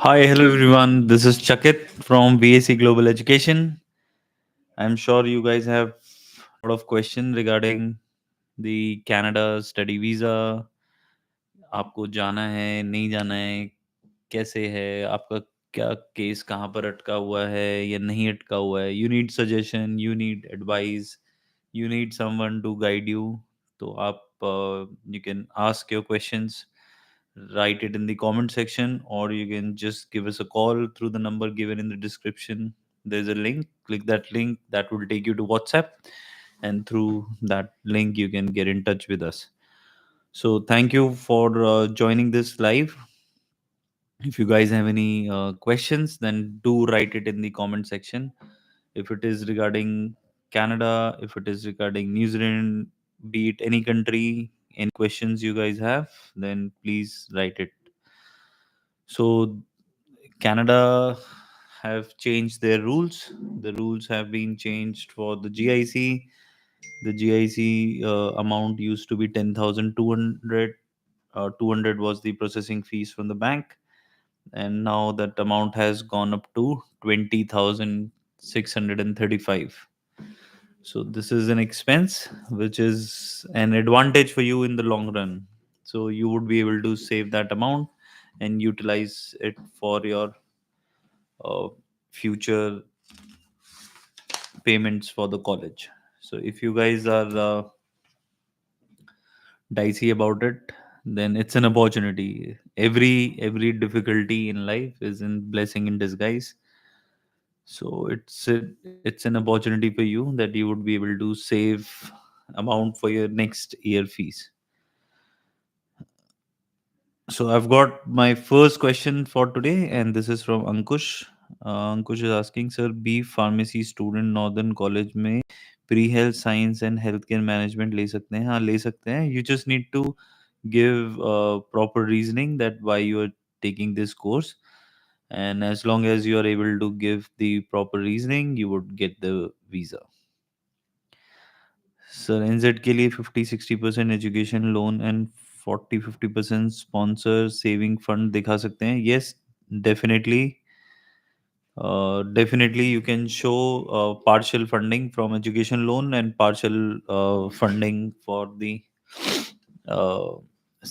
Hi, hello everyone. This is Chakit from VAC Global Education. I'm sure you guys have a lot of questions regarding the Canada study visa. आपको जाना है, नहीं जाना है, कैसे है, आपका क्या केस कहाँ पर अटका हुआ है या नहीं अटका हुआ है. You need suggestion, you need advice, you need someone to guide you. तो आप you can ask your questions, write it in the comment section, or you can just give us a call through the number given in the description. There's a link, click that link, that will take you to WhatsApp, and through that link you can get in touch with us. So thank you for joining this live. If you guys have any questions, then do write it in the comment section. If it is regarding Canada, if it is regarding New Zealand, be it any country, any questions you guys have, then please write it. So Canada have changed their rules. The rules have been changed for the GIC. The GIC amount used to be 10,200. 200 was the processing fees from the bank, and now that amount has gone up to 20,635. So this is an expense which is an advantage for you in the long run. So you would be able to save that amount and utilize it for your uh, future payments for the college. So if you guys are dicey about it, then it's an opportunity. Every difficulty in life is a blessing in disguise. So it's an opportunity for you that you would be able to save amount for your next year fees. So I've got my first question for today, and this is from Ankush. Ankush is asking, sir, B pharmacy student Northern College में pre health science and healthcare management ले सकते हैं? हाँ, ले सकते हैं. You just need to give proper reasoning that why you are taking this course, and as long as you are able to give the proper reasoning, you would get the visa. Sir एनजेड के लिए 50-60% education loan and 40-50% sponsor saving fund दिखा सकते हैं. Yes, definitely. Definitely you can show partial funding from education loan and partial funding for the uh,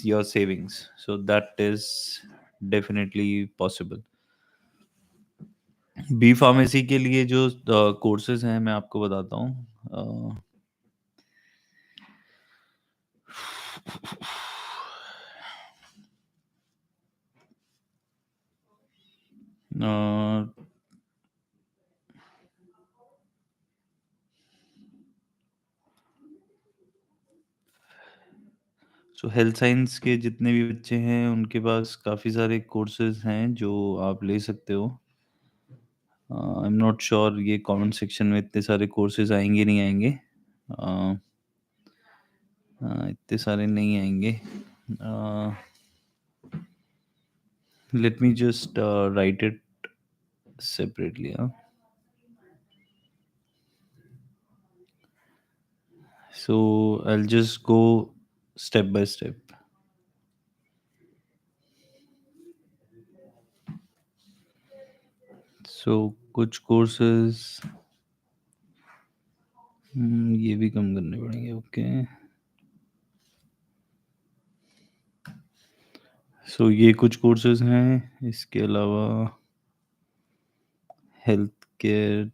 your savings, so that is definitely possible. B pharmacy के लिए जो courses हैं मैं आपको बताता हूँ. सो हेल्थ साइंस के जितने भी बच्चे हैं उनके पास काफ़ी सारे कोर्सेज हैं जो आप ले सकते हो. आई एम नॉट श्योर ये कमेंट सेक्शन में इतने सारे कोर्सेज आएंगे नहीं आएंगे. इतने सारे नहीं आएंगे. Let me just right it separately. So I'll just go step by step. So कुछ कोर्सेज ये भी कम करने पड़ेंगे. ओके. सो ये कुछ कोर्सेज हैं. इसके अलावा हेल्थ केयर,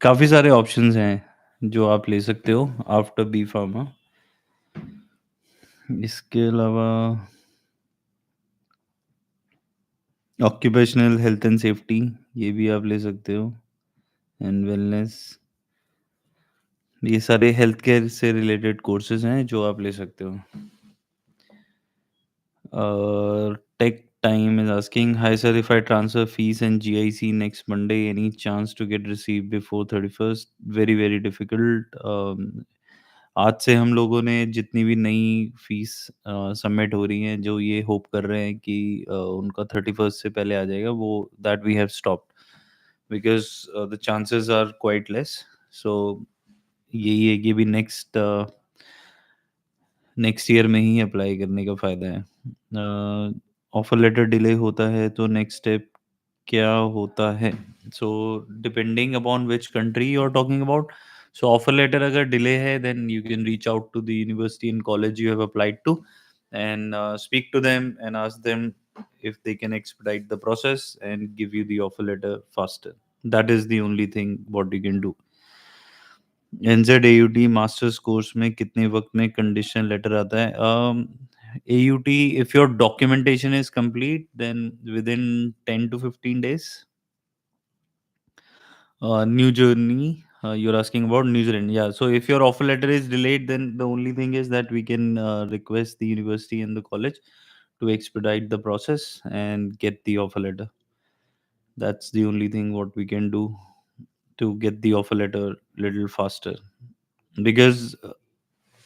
काफ़ी सारे ऑप्शंस हैं जो आप ले सकते हो आफ्टर बी फार्मा. इसके अलावा ऑक्यूपेशनल हेल्थ एंड सेफ्टी, ये भी आप ले सकते हो. एंड वेलनेस, ये सारे हेल्थ केयर से रिलेटेड कोर्सेज हैं जो आप ले सकते हो. Tech time is asking, hi sir, if I transfer fees and GIC next Monday, any chance to get receive before 31st? Very very difficult. आज से हम लोगों ने जितनी भी नई फीस सबमिट हो रही हैं, जो ये होप कर रहे हैं कि उनका 31st से पहले आ जाएगा, वो that we have stopped because the chances are quite less. So यही है कि अभी नेक्स्ट ईयर में ही अप्लाई करने का फ़ायदा है। ऑफ़र लेटर डिले होता है तो नेक्स्ट स्टेप क्या होता है? So depending upon which country you are talking about. So offer letter अगर डिले है then you can reach out to the university and college you have applied to and speak to them and ask them if they can expedite the process and give you the offer letter faster. That is the only thing what you can do. NZ-AUT masters course में कितने वक्त में condition letter आता है? AUT, if your documentation is complete, then within 10 to 15 days. New journey, you're asking about New Zealand. Yeah, so if your offer letter is delayed, then the only thing is that we can request the university and the college to expedite the process and get the offer letter. That's the only thing what we can do to get the offer letter little faster. Because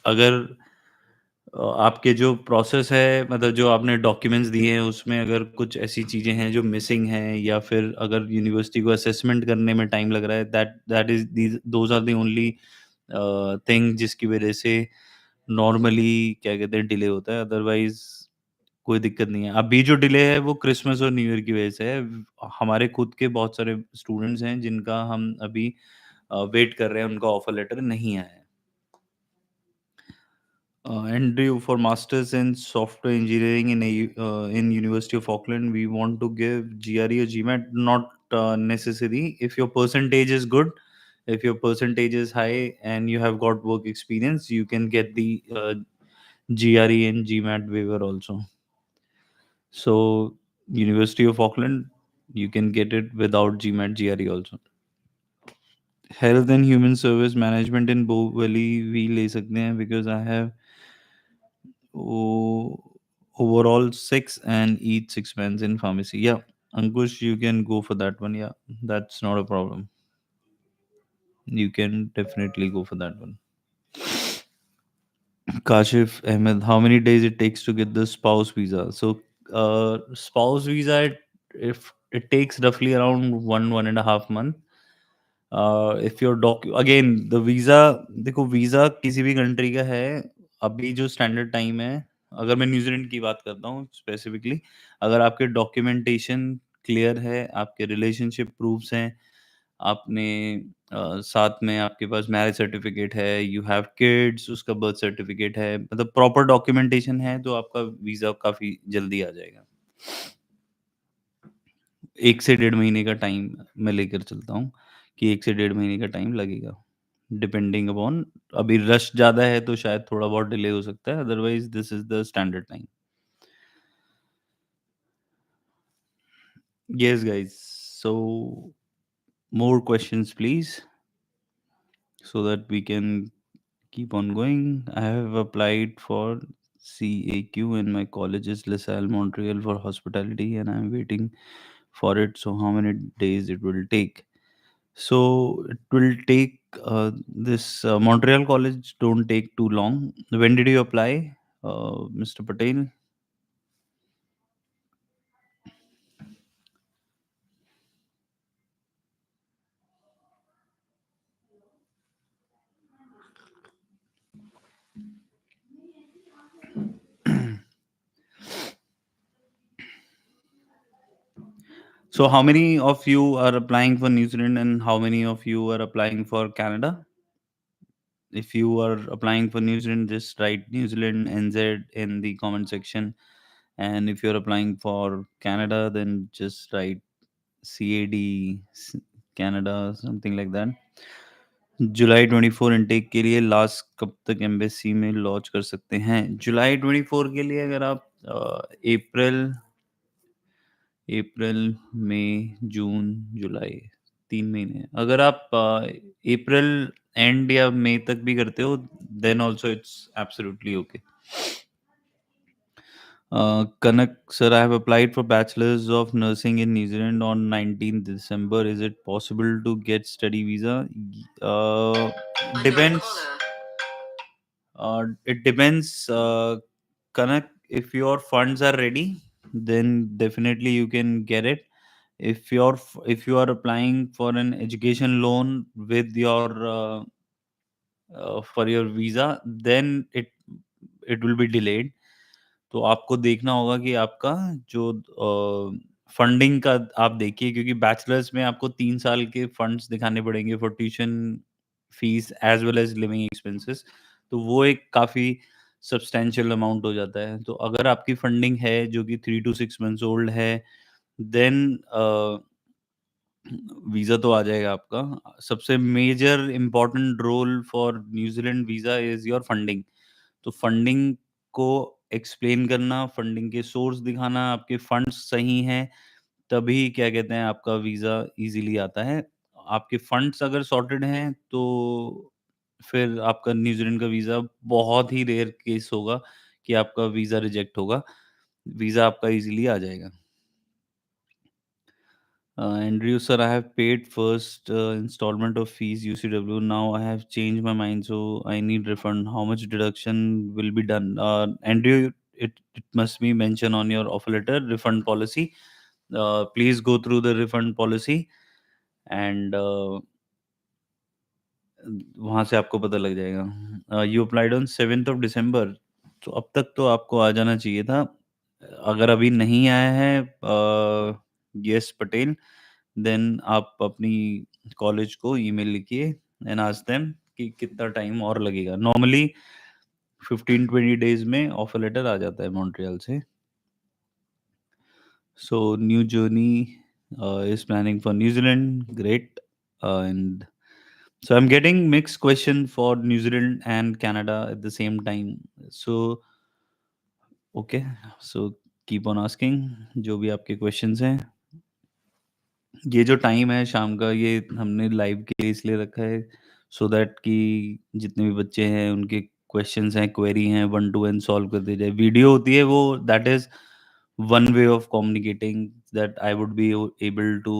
अगर आपके जो process है, मतलब जो आपने documents दिए हैं उसमें अगर कुछ ऐसी चीज़ें हैं जो मिसिंग हैं, या फिर अगर यूनिवर्सिटी को असेसमेंट करने में टाइम लग रहा है, that that is these those are the only thing जिसकी वजह से नॉर्मली क्या कहते हैं डिले होता है। अदरवाइज़ कोई दिक्कत नहीं है। अभी जो डिले है वो क्रिसमस और न्यू ईयर की वजह से है। हमारे खुद के बहुत सारे स्टूडेंट्स हैं जिनका हम अभी वेट कर रहे हैं, उनका ऑफर लेटर नहीं आया है। And do for masters in software engineering in University of Auckland, we want to give GRE or GMAT. Not necessary. If your percentage is good, if your percentage is high, and you have got work experience, you can get the GRE and GMAT waiver also. So University of Auckland, you can get it without GMAT GRE also. Health and Human Service Management in Bowvalley भी ले सकते हैं because I have overall 6 and each 6 months in pharmacy. Yeah, Ankush, you can go for that one. Yeah, that's not a problem. You can definitely go for that one. Kashif Ahmed, how many days it takes to get the spouse visa? So, spouse visa, if it takes roughly around 1.5 month. If your again the visa, देखो visa किसी भी country का है, अभी जो standard time है, अगर मैं न्यूजीलैंड की बात करता हूँ स्पेसिफिकली, अगर आपके डॉक्यूमेंटेशन क्लियर है, आपके रिलेशनशिप प्रूफ्स हैं, आपने साथ में आपके पास मैरिज सर्टिफिकेट है, यू हैव किड्स, उसका बर्थ सर्टिफिकेट है, मतलब प्रॉपर डॉक्यूमेंटेशन है, तो आपका वीज़ा काफ़ी जल्दी आ जाएगा। 1 से 1.5 महीने का टाइम मैं लेकर चलता हूँ कि 1 से 1.5 महीने का टाइम लगेगा। डिपेंडिंग अपॉन, अभी रश ज़्यादा है तो शायद थोड़ा बहुत डिले हो सकता है, otherwise this is the standard time. Yes guys, so more questions please so that we can keep on going. I have applied for CAQ in my college is LaSalle, Montreal for hospitality, and I'm waiting for it. So how many days it will take? So it will take this Montreal college don't take too long. When did you apply, Mr. Patel? So how many of you are applying for New Zealand and how many of you are applying for Canada? If you are applying for New Zealand, just write New Zealand NZ in the comment section. And if you're applying for Canada, then just write CAD Canada, something like that. July 24 intake के लिए last कब तक embassy में launch कर सकते हैं? जुलाई 24 के लिए अगर आप अप्रैल अप्रैल मई जून जुलाई 3 महीने, अगर आप अप्रैल एंड या मई तक भी करते हो, then also it's absolutely okay. Kanak, sir, I have applied for Bachelor's of Nursing in New Zealand on 19th December. Is it possible to get study visa? Uh, depends. It depends, Kanak. If your funds are ready, then definitely you can get it. If you are applying for an education loan with your for your visa, then it will be delayed. तो आपको देखना होगा कि आपका जो funding का आप देखिए, क्योंकि बैचलर्स में आपको 3 साल के फंड्स दिखाने पड़ेंगे for tuition fees as well as living expenses. तो वो एक काफ़ी सब्सटेंशियल अमाउंट हो जाता है। तो अगर आपकी फंडिंग है जो कि 3 to 6 months ओल्ड है, देन वीज़ा तो आ जाएगा आपका। सबसे major important role for New Zealand visa is your funding. तो फंडिंग को एक्सप्लेन करना, फंडिंग के सोर्स दिखाना, आपके फंड्स सही हैं, तभी क्या कहते हैं आपका वीज़ा ईज़िली आता है। आपके फंड्स अगर सॉर्टेड हैं, तो फिर आपका न्यूज़ीलैंड का वीज़ा बहुत ही रेयर केस होगा कि आपका वीज़ा रिजेक्ट होगा। वीज़ा आपका ईज़िली आ जाएगा। Andrew sir, I have paid first installment of fees UCW. Now I have changed my mind, so I need refund. How much deduction will be done? Andrew, it must be mentioned on your offer letter refund policy. Please go through the refund policy and वहाँ से आपको पता लग जाएगा। You applied on 7th of December, तो अब तक तो आपको आ जाना चाहिए था। अगर अभी नहीं आया है, यस पटेल, देन आप अपनी कॉलेज को ईमेल लिखिए एंड आस्क देम कि कितना टाइम और लगेगा। नॉर्मली 15-20 डेज में ऑफर लेटर आ जाता है मॉन्ट्रियल से। So new journey is planning for New Zealand, great. And so I'm getting mixed question for New Zealand and Canada at the same time. So okay, so keep on asking जो भी आपके questions हैं। ये जो time है शाम का, ये हमने लाइव के लिए इसलिए रखा है सो दैट कि जितने भी बच्चे हैं उनके क्वेश्चंस हैं, क्वेरी हैं, 1 to 1 सॉल्व कर दी जाए। वीडियो होती है वो, that is one way of communicating, that I would be able to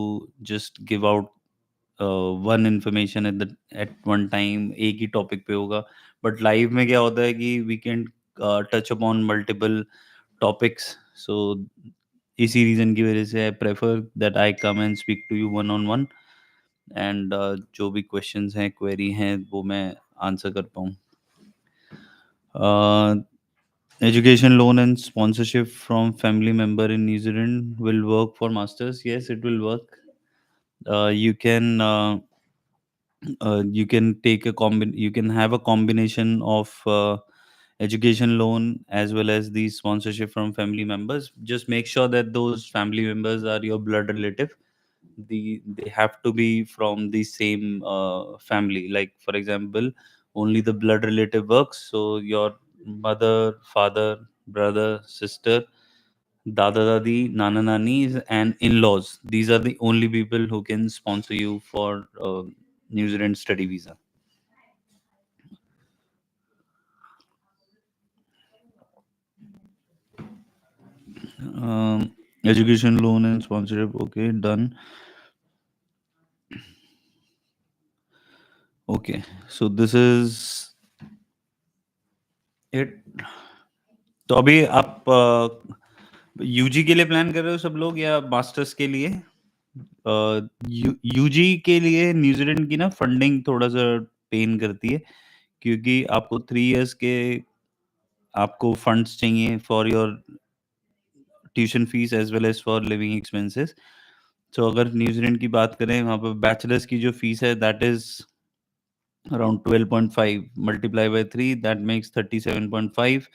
just give out one information at one time, एक ही टॉपिक पे होगा। बट लाइव में क्या होता है कि we can touch upon multiple topics. So इसी रीजन की वजह से I prefer that I come and speak to you one on one, and जो भी क्वेश्चंस हैं, क्वेरी हैं, वो मैं आंसर कर पाऊँ। Education loan and sponsorship from family member in New Zealand will work for masters. Yes, it will work. You can you can take a you can have a combination of education loan as well as the sponsorship from family members. Just make sure that those family members are your blood relative. They have to be from the same family. Like for example, only the blood relative works. So your mother, father, brother, sister, dada dadi, nana nanis, and in-laws, these are the only people who can sponsor you for New Zealand study visa. Education loan and sponsorship, okay, done. Okay, so this is it. तो अभी आप UG के लिए plan कर रहे हो सब लोग या मास्टर्स के लिए? यूजी के लिए न्यूजीलैंड की ना फंडिंग थोड़ा सा पेन करती है, क्योंकि आपको 3 इयर्स के आपको फंड्स चाहिए for your tuition fees as well as for living expenses. तो अगर न्यूजीलैंड की बात करें, वहाँ पर बैचलर्स की जो फीस है that is around 12.5 multiply by 3, that makes 37.5।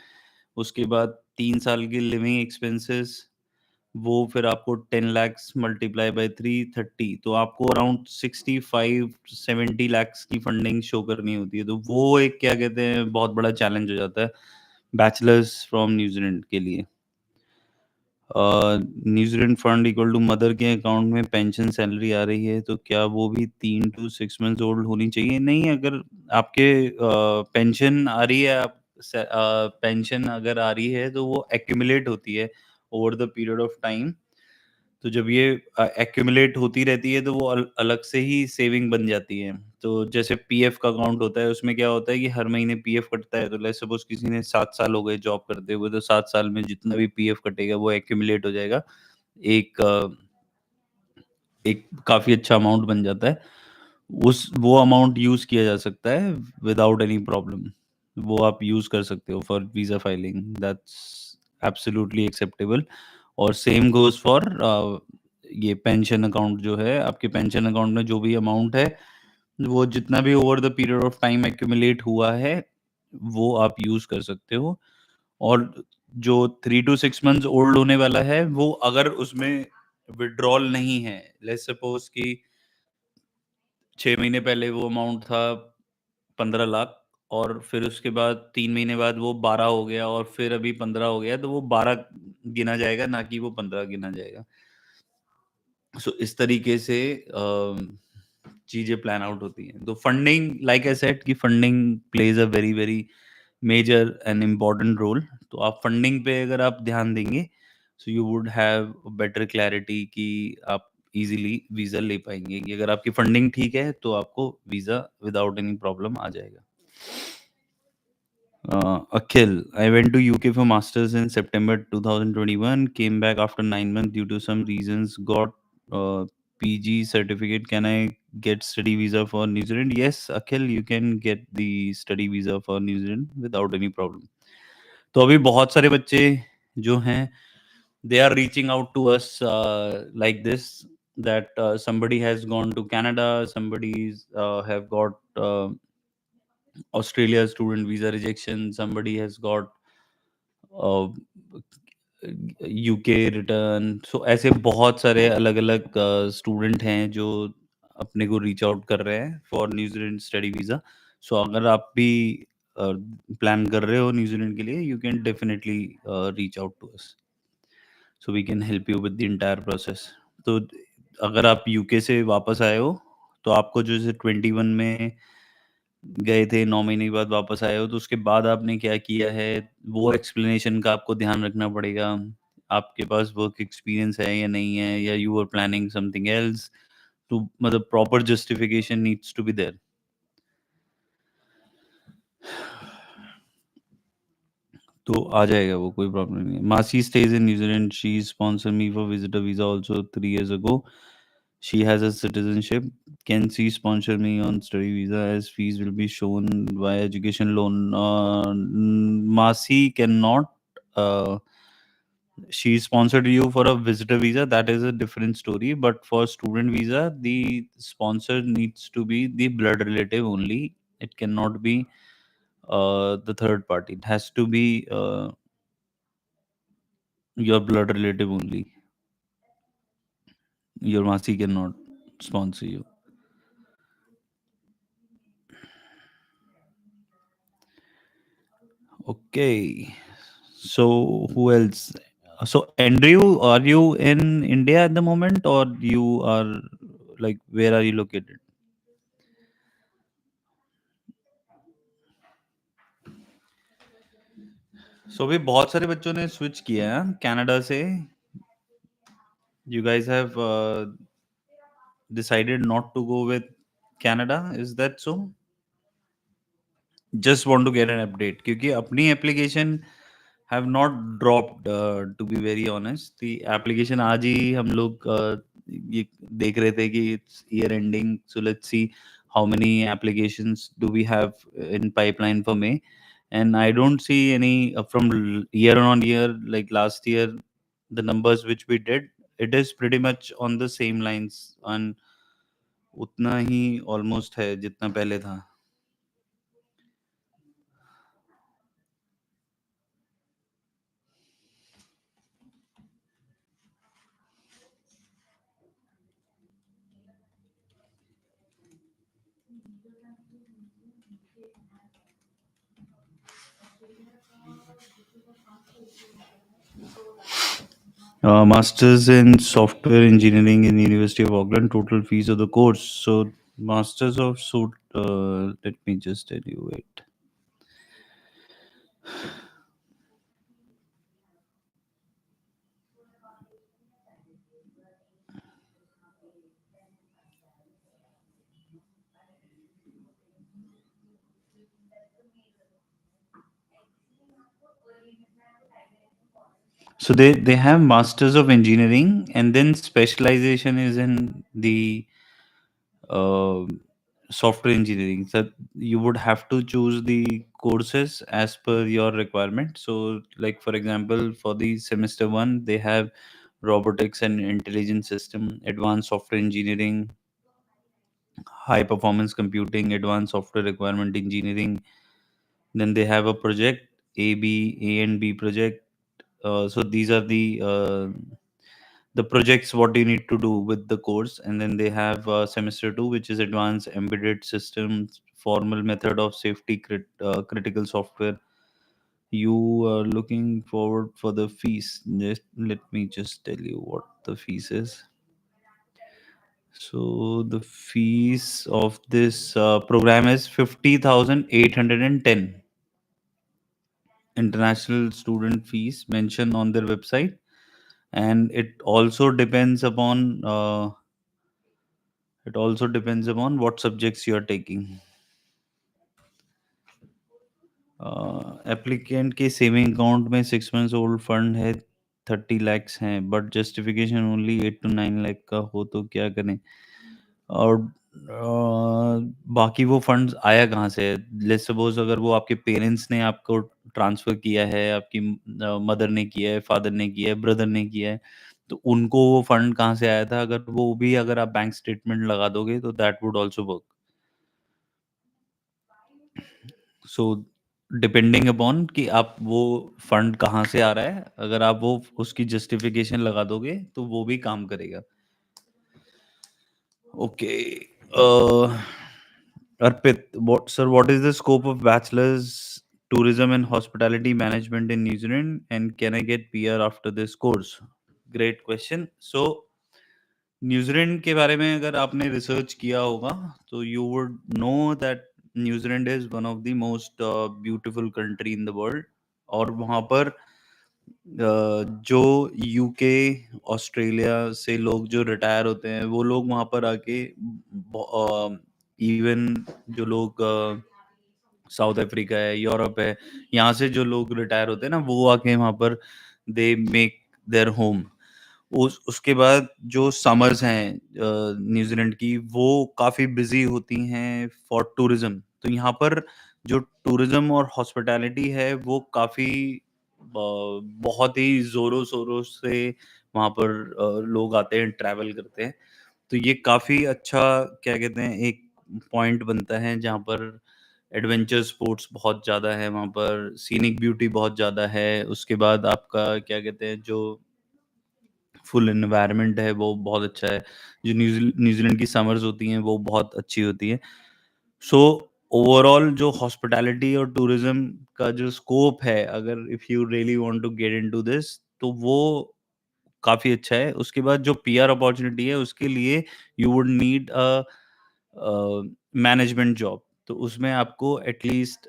उसके बाद 3 साल की लिविंग एक्सपेंसेस, वो फिर आपको 10 lakhs मल्टीप्लाई बाय 3, 30, तो आपको अराउंड 65-70 lakhs की फंडिंग शो करनी होती है। तो वो एक क्या कहते हैं बहुत बड़ा चैलेंज हो जाता है बैचलर्स फ्रॉम न्यूजीलैंड के लिए। New Zealand fund equal to mother के अकाउंट में पेंशन सैलरी आ रही है, तो क्या वो भी 3 to 6 months ओल्ड होनी चाहिए? नहीं, अगर आपके पेंशन आ रही है, आप पेंशन अगर आ रही है तो वो एक्यूमुलेट होती है over the period of time. तो जब ये एक्यूमुलेट होती रहती है तो वो अलग से ही सेविंग बन जाती है। तो जैसे पीएफ का अकाउंट होता है, उसमें क्या होता है कि हर महीने पीएफ कटता है। तो लेट्स सपोज किसी ने 7 साल हो गए जॉब करते हुए, तो 7 साल में जितना भी पीएफ कटेगा वो एक्यूमुलेट हो जाएगा। एक एक काफ़ी अच्छा अमाउंट बन जाता है। उस वो अमाउंट यूज़ किया जा सकता है विदाउट एनी प्रॉब्लम। वो आप यूज़ कर सकते हो for visa filing, that's absolutely acceptable. और सेम गोज़ फॉर ये पेंशन अकाउंट जो है, आपके पेंशन अकाउंट में जो भी अमाउंट है, वो जितना भी over the period of time accumulate हुआ है, वो आप यूज़ कर सकते हो। और जो 3 टू 6 मंथ्स ओल्ड होने वाला है, वो अगर उसमें विथड्रॉल नहीं है, लेट्स सपोज कि 6 महीने पहले वो अमाउंट था 15 लाख, और फिर उसके बाद 3 महीने बाद वो 12 हो गया, और फिर अभी 15 हो गया, तो वो 12 गिना जाएगा, ना कि वो 15 गिना जाएगा। सो इस तरीके से चीज़ें प्लान आउट होती हैं। तो फंडिंग, लाइक आई सेड, कि funding plays a very, very major and important role. तो आप फंडिंग पे अगर आप ध्यान देंगे, so you would have better clarity कि आप इज़िली वीज़ा ले पाएँगे, कि अगर आपकी फंडिंग ठीक है, तो आपको वीज़ा विदाउट एनी प्रॉब्लम आ जाएगा। Akhil, I went to UK for masters in September 2021. Came back after 9 months due to some reasons. Got PG certificate. Can I get study visa for New Zealand? Yes, Akhil, you can get the study visa for New Zealand without any problem. तो अभी बहुत सारे बच्चे जो हैं, they are reaching out to us like this, that somebody has gone to Canada, somebody's have got Australia student visa rejection, somebody has got UK return. So ऐसे बहुत सारे अलग-अलग स्टूडेंट हैं जो अपने को रीच आउट कर रहे हैं फॉर न्यूज़ीलैंड स्टडी वीज़ा। सो अगर आप भी प्लान कर रहे हो न्यूज़ीलैंड के लिए, you can definitely reach out to us, so we can help you with the entire process. तो अगर आप यूके से वापस आए हो, तो आपको जो जैसे 21 में गए थे, 9 महीने के बाद वापस आए हो, तो उसके बाद आपने क्या किया है, वो एक्सप्लेनेशन का आपको ध्यान रखना पड़ेगा। आपके पास वर्क एक्सपीरियंस है या नहीं है, या you are planning something else, तो मतलब proper justification needs to be there. तो आ जाएगा वो, कोई प्रॉब्लम नहीं है। मासी stays in New Zealand, she sponsor me for visitor visa also 3 years ago. She has a citizenship, can she sponsor me on study visa as fees will be shown by education loan? मासी can not, she sponsored you for a visitor visa, that is a different story. But for student visa, the sponsor needs to be the blood relative only. It cannot be the third party. It has to be your blood relative only. Your masi cannot sponsor you. Okay, so who else? So Andrew, are you in India at the moment, or you are, like, where are you located? सो अभी बहुत सारे बच्चों ने switch किया है Canada से। You guys have decided not to go with Canada, is that so? Just want to get an update, क्योंकि अपनी application have not dropped, to be very honest. The application आज ही हम लोग ये देख रहे थे कि it's year ending, so let's see how many applications do we have in pipeline for May. And I don't see any from year on year, like last year, the numbers which we did, it is pretty much on the same lines, and उतना ही almost है जितना पहले था। Masters in software engineering in University of Auckland. Total fees of the course. So masters of let me just tell you. Wait. So they have masters of engineering, and then specialization is in the uh, software engineering. So you would have to choose the courses as per your requirement. So, like for example, for the semester one, they have robotics and intelligent system, advanced software engineering, high performance computing, advanced software requirement engineering. Then they have a project A and B project. So these are the projects what you need to do with the course. And then they have semester 2, which is advanced embedded systems, formal method of safety, critical software. You are looking forward for the fees. Just let me just tell you what the fees is. So the fees of this program is 50,810 international student fees mentioned on their website. And it also depends upon what subjects you are taking. Applicant के saving account में 6 months old fund है, 30 lakhs हैं, but justification only 8 to 9 lakh का हो तो क्या करें? और बाकी वो फंड्स आया कहाँ से? लेट्स सपोज अगर वो आपके पेरेंट्स ने आपको ट्रांसफर किया है, आपकी मदर ने किया है, फादर ने किया है, ब्रदर ने किया है, तो उनको वो फंड कहाँ से आया था? अगर वो भी अगर आप बैंक स्टेटमेंट लगा दोगे तो that would also work. So depending upon कि आप वो फंड कहाँ से आ रहा है, अगर आप वो उसकी जस्टिफिकेशन लगा दोगे तो वो भी काम करेगा. Okay. Arpit, what is the scope of bachelor's tourism and hospitality management in New Zealand, and can I get PR after this course? Great question. So New Zealand के बारे में अगर आपने रिसर्च किया होगा तो you would know that New Zealand is one of the most beautiful country in the world. और वहाँ पर जो यूके, ऑस्ट्रेलिया से लोग जो रिटायर होते हैं वो लोग वहाँ पर आके, इवन जो लोग साउथ अफ्रीका है, यूरोप है, यहाँ से जो लोग रिटायर होते हैं ना, वो आके वहाँ पर दे मेक देयर होम. उसके बाद जो समर्स हैं न्यूजीलैंड की, वो काफ़ी बिजी होती हैं फॉर टूरिज्म. तो यहाँ पर जो टूरिज्म और हॉस्पिटैलिटी है वो काफ़ी बहुत ही ज़ोरों शोरों से वहाँ पर लोग आते हैं, ट्रैवल करते हैं. तो ये काफ़ी अच्छा, क्या कहते हैं, एक पॉइंट बनता है जहाँ पर एडवेंचर स्पोर्ट्स बहुत ज़्यादा है, वहाँ पर सीनिक ब्यूटी बहुत ज़्यादा है. उसके बाद आपका, क्या कहते हैं, जो फुल एनवायरनमेंट है वो बहुत अच्छा है. जो न्यूजीलैंड की समर्स होती हैं वो बहुत अच्छी होती है. सो ओवरऑल जो हॉस्पिटैलिटी और टूरिज्म का जो स्कोप है, अगर if you really want to get into this, तो वो काफ़ी अच्छा है. उसके बाद जो पीआर अपॉर्चुनिटी है उसके लिए you would need a management job. तो उसमें आपको at least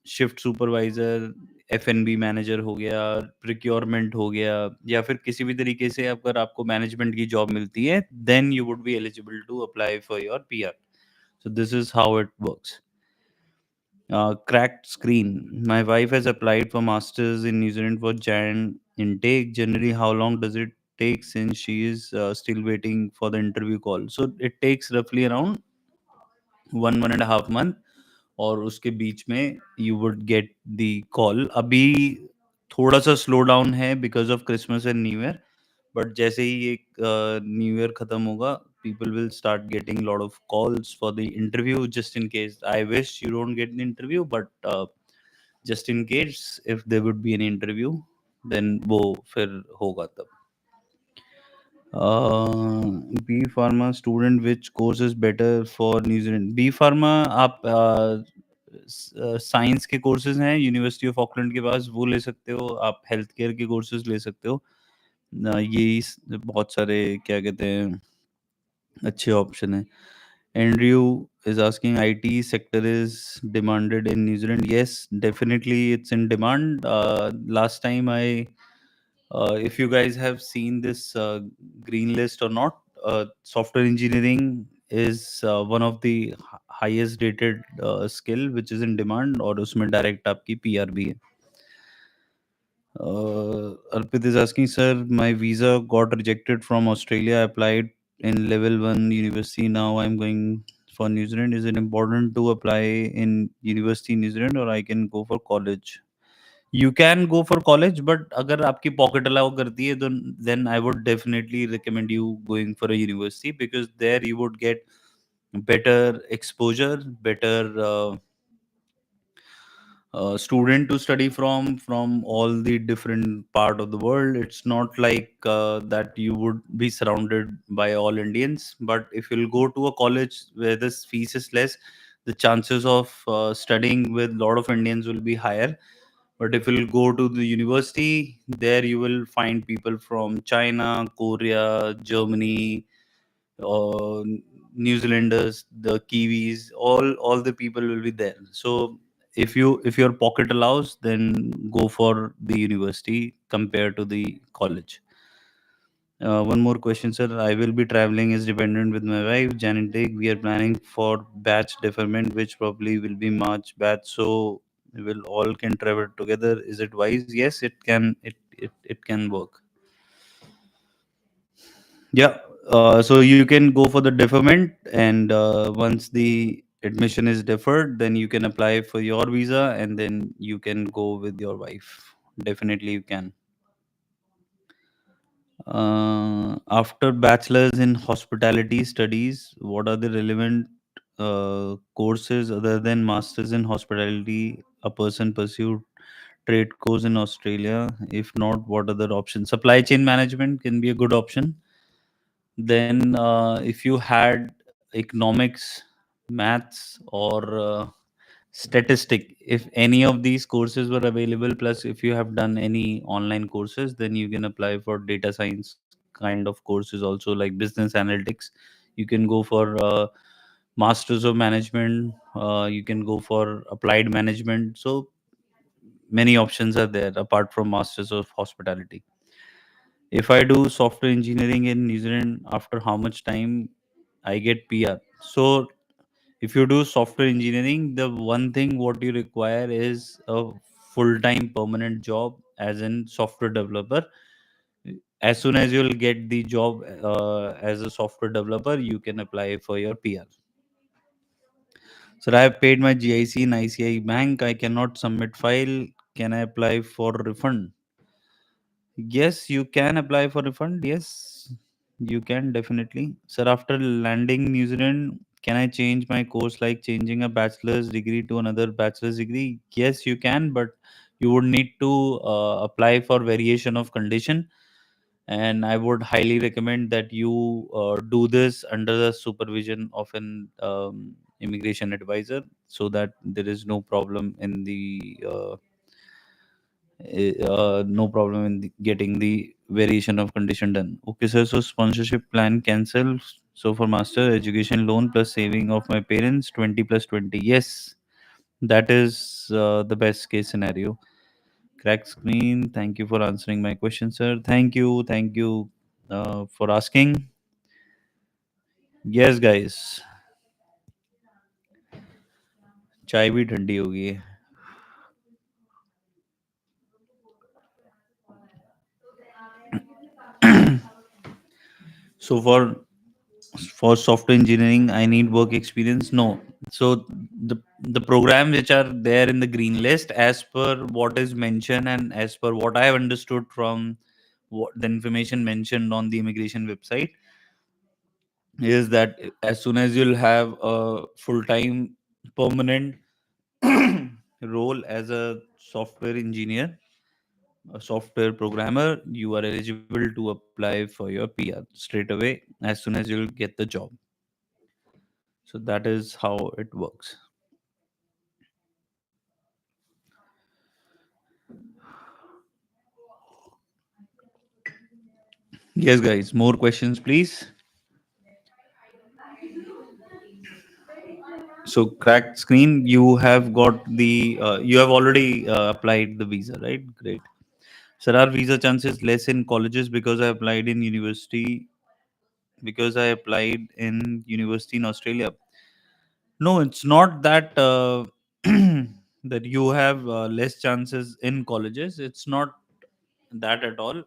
shift supervisor, F-N-B manager हो गया, प्रिक्योरमेंट हो गया, या फिर किसी भी तरीके से अगर आपको मैनेजमेंट की जॉब मिलती है, then you would be eligible to apply for your PR. So this is how it works. Cracked screen. My wife has applied for masters in New Zealand for Jan intake. Generally, how long does it take since she is still waiting for the interview call? So it takes roughly around 1.5 month. और उसके बीच में you would get the call. अभी थोड़ा सा slow down है because of Christmas and new year, but जैसे ही ये new year खत्म होगा, people will start getting a lot of calls for the interview. Just in case, I wish you don't get an interview, but just in case if there would be an interview, then वो फिर होगा तब. B pharma student, which course is better for New Zealand? B pharma आप science के courses हैं University of Auckland के पास, वो ले सकते हो. आप हेल्थ केयर के कोर्सेज ले सकते हो. यही बहुत सारे, क्या कहते हैं, अच्छे ऑप्शन है. Andrew is asking, IT sector is demanded in New Zealand. Yes, definitely it's in demand. Last time I If you guys have seen this green list or not, software engineering is one of the highest rated skill which is in demand, और उसमें direct आपकी PR भी है. Arpit is asking, sir, my visa got rejected from Australia. I applied in level 1 university. Now I'm going for New Zealand. Is it important to apply in university in New Zealand or I can go for college? You can go for college, but अगर आपकी pocket allow करती है, then I would definitely recommend you going for a university, because there you would get better exposure, better student to study from all the different part of the world. It's not like that you would be surrounded by all Indians, but if you'll go to a college where this fees is less, the chances of studying with a lot of Indians will be higher. But if you'll go to the university, there you will find people from China, Korea, Germany, uh, New Zealanders, the Kiwis, all the people will be there. So if your pocket allows, then go for the university compared to the college. One more question, sir. I will be traveling as dependent with my wife, Janet Dick. We are planning for batch deferment, which probably will be March batch. So we will all can travel together. Is it wise? Yes, it can. It can work. Yeah. So you can go for the deferment, and once the admission is deferred, then you can apply for your visa, and then you can go with your wife. Definitely, you can. After bachelor's in hospitality studies, what are the relevant courses other than masters in hospitality a person pursued trade course in Australia? If not, what other options? Supply chain management can be a good option. Then, if you had economics, maths, or statistic, if any of these courses were available, plus if you have done any online courses, then you can apply for data science kind of courses also, like business analytics. You can go for masters of management. You can go for applied management. So many options are there apart from masters of hospitality. If I do software engineering in New Zealand, after how much time I get PR? So if you do software engineering, the one thing what you require is a full-time permanent job as in software developer. As soon as you'll get the job as a software developer, you can apply for your PR. So I have paid my GIC in ICI Bank. I cannot submit file. Can I apply for refund? Yes, you can apply for refund. Yes, you can definitely. Sir, after landing New Zealand, can I change my course like changing a bachelor's degree to another bachelor's degree? Yes, you can, but you would need to apply for variation of condition. And I would highly recommend that you do this under the supervision of an immigration advisor, so that there is no problem in the no problem in getting the variation of condition done. Okay, sir. So sponsorship plan cancel. So for master education loan plus saving of my parents, 20 plus 20. Yes, that is the best case scenario. Crack screen. Thank you for answering my question, sir. Thank you. Thank you for asking. Yes, guys. चाय भी ठंडी हो गई है. So for software engineering, I need work experience. No. So the programs which are there in the green list, as per what is mentioned and as per what I have understood from what the information mentioned on the immigration website, is that as soon as you'll have a full time permanent role as a software engineer, a software programmer, you are eligible to apply for your PR straight away as soon as you'll get the job. So that is how it works. Yes, guys, more questions, please. So, cracked screen, you have got the, you have already applied the visa, right? Great. Sir, are visa chances less in colleges because I applied in university in Australia? No, it's not that that you have less chances in colleges. It's not that at all.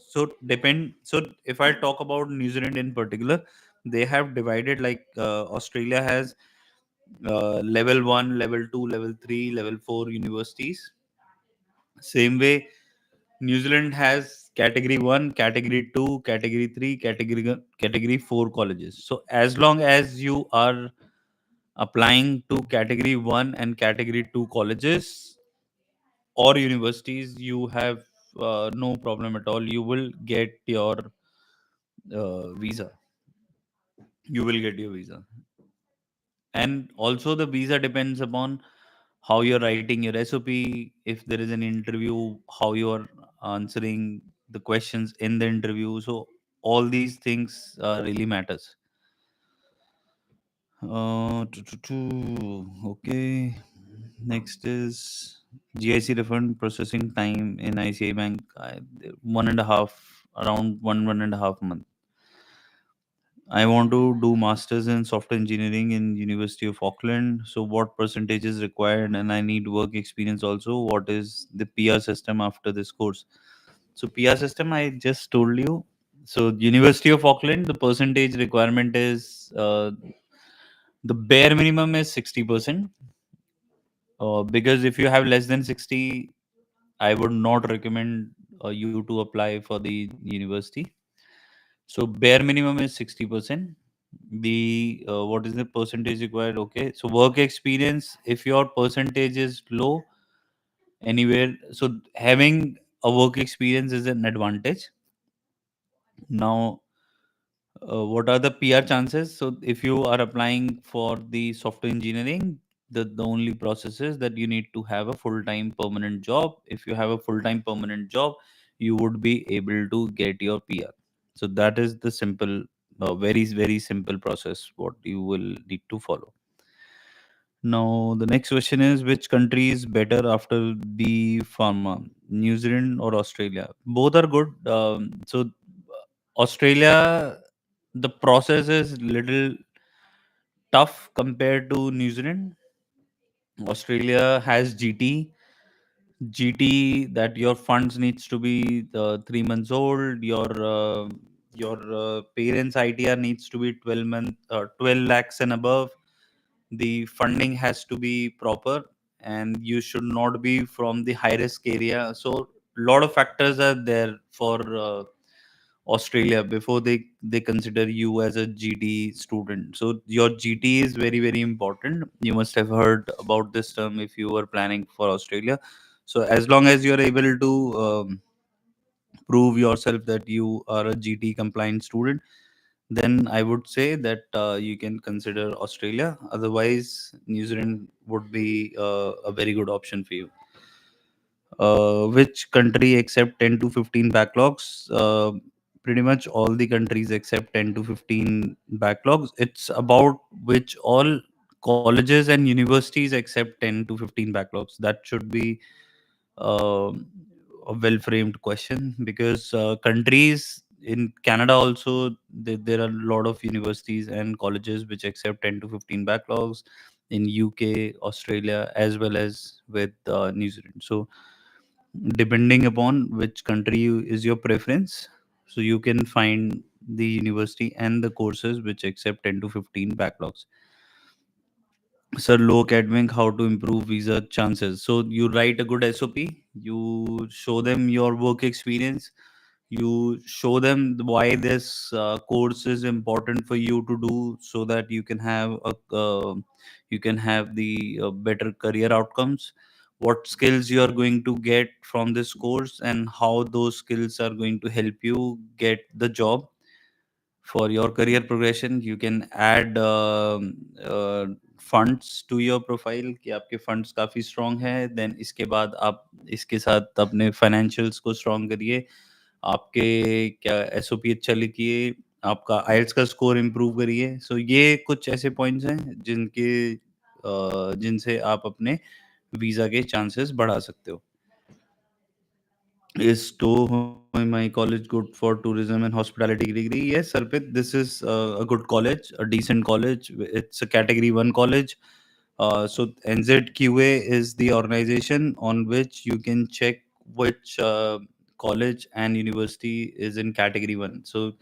So depend. So if I talk about New Zealand in particular, they have divided like Australia has level one, level two, level three, level four universities. Same way, New Zealand has category one, category two, category three, category four colleges. So as long as you are applying to category 1 and category 2 colleges or universities, you have no problem at all. You will get your visa. You will get your visa. And also the visa depends upon how you're writing your SOP, if there is an interview, how you're answering the questions in the interview. So all these things really matters. Okay. Next is GIC refund processing time in ICI Bank. One and a half, around 1.5 month. I want to do masters in software engineering in University of Auckland. So what percentage is required? And I need work experience also. What is the PR system after this course? So PR system, I just told you. So University of Auckland, the percentage requirement is the bare minimum is 60%. Because if you have less than 60, I would not recommend you to apply for the university. So bare minimum is 60%. The what is the percentage required? Okay, so work experience. If your percentage is low, anywhere, so having a work experience is an advantage. Now, what are the PR chances? So if you are applying for the software engineering, the only process is that you need to have a full-time permanent job. If you have a full-time permanent job, you would be able to get your PR. So that is the simple, very, very simple process what you will need to follow. Now, the next question is, which country is better after the pharma? New Zealand or Australia? Both are good. Australia, the process is little tough compared to New Zealand. Australia has GT that your funds needs to be 3 months old. Your parents' ITR needs to be 12 lakhs and above. The funding has to be proper, and you should not be from the high risk area. So a lot of factors are there for Australia before they consider you as a GT student. So your GT is very, very important. You must have heard about this term if you were planning for Australia. So as long as you're able to prove yourself that you are a GT compliant student, then I would say that you can consider Australia. Otherwise, New Zealand would be a very good option for you. Which country accept 10 to 15 backlogs? Pretty much all the countries accept 10 to 15 backlogs. It's about which all colleges and universities accept 10 to 15 backlogs. That should be um a well framed question, because countries in Canada also, there are a lot of universities and colleges which accept 10 to 15 backlogs in UK, Australia, as well as with New Zealand. So depending upon which country is your preference, so you can find the university and the courses which accept 10 to 15 backlogs. Sir, low academic, how to improve visa chances? So you write a good SOP, you show them your work experience, you show them why this course is important for you to do, so that you can have the better career outcomes, what skills you are going to get from this course, and how those skills are going to help you get the job. For your career progression, you can add funds to your profile कि आपके funds काफ़ी strong है, then इसके बाद आप इसके साथ अपने फाइनेंशियल्स को स्ट्रॉन्ग करिए, आपके क्या एसओपी अच्छा लिखिए, आपका आइल्स का स्कोर इम्प्रूव करिए। सो ये कुछ ऐसे पॉइंट्स हैं जिनसे आप अपने वीज़ा के चांसेस बढ़ा सकते हो। Is to my college good for tourism and hospitality degree? Yes, Arpit, this is a good college, a decent college. It's a category one college. So NZQA is the organization on which you can check which college and university is in category one. So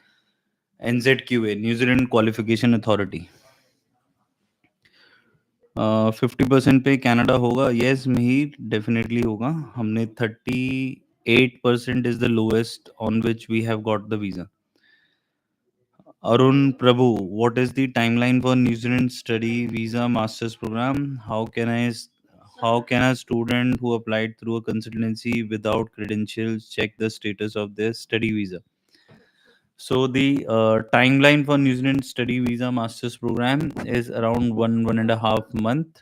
NZQA, New Zealand Qualification Authority. 50% पे Canada होगा? Yes Mihir, definitely होगा. हमने 38% is the lowest on which we have got the visa. Arun Prabhu, what is the timeline for New Zealand study visa masters program? How can a student who applied through a consultancy without credentials check the status of their study visa? So the timeline for New Zealand study visa masters program is around 1.5 month.